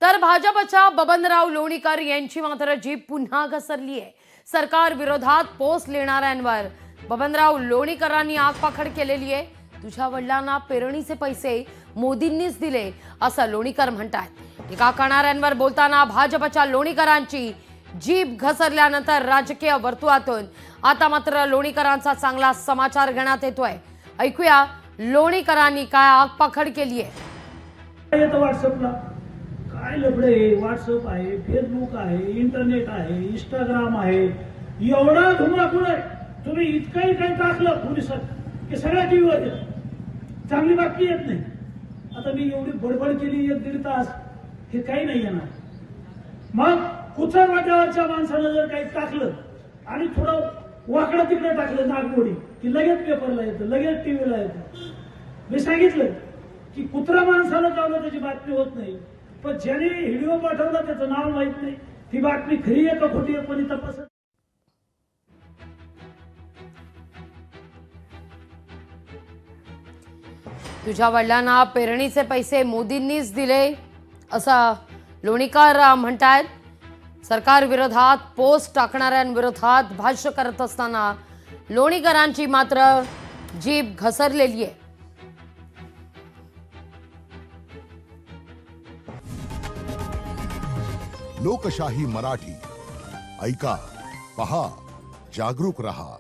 तर भाजपच्या बबनराव लोणीकर यांची मात्र जीभ पुन्हा घसरली आहे। सरकार विरोधात पोस्ट लिहिणाऱ्यांवर बबनराव लोणीकरांनी आगपाखड केलेली आहे। तुझ्या वडिलांना पेरणीचे पैसे मोदींनीच दिले असं लोणीकर म्हणतात। टीका करणाऱ्यांवर बोलताना भाजपच्या लोणीकरांची जीभ घसरल्यानंतर राजकीय वर्तुळातून आता मात्र लोणीकरांचा चांगला समाचार घेण्यात येतोय। ऐकूया लोणीकरांनी काय आगपाखड केली आहे। व्हॉट्सअपला काय लफडे आहे, व्हॉट्सअप आहे, फेसबुक आहे, इंटरनेट आहे, इंस्टाग्राम आहे, एवढा धुमाकूळ आहे। तुम्ही इतकंही काही टाकलं पोलिसात की सगळ्या टीव्हीवर येतं, चांगली बातमी येत नाही। आता मी एवढी बडबड केली 1-1.5 तास, हे काही नाही येणार। मग कुठच्या वाट्यावरच्या माणसानं जर काही टाकलं आणि थोडं वाकडं तिकडे टाकलं नागमोडी की लगेच पेपरला येतं, लगेच टीव्हीला येतं। मी सांगितलं की कुत्रा माणसाला चावलं त्याची बातमी होत नाही, पण ज्याने व्हिडिओ पाठवला त्याचं नाव माहित नाही, ती बातमी खरी आहे का खोटी आहे कोणी तपासत। तुझ्या वडिलांना पेरणीचे पैसे मोदींनीच दिले असं लोणीकर म्हणतात। सरकार विरोधात पोस्ट टाकणाऱ्यांविरोधात भाष्य करत असताना लोणीकरांची मात्र जीभ घसरलेली आहे। लोकशाही मराठी ऐका, पहा, जागरूक रहा।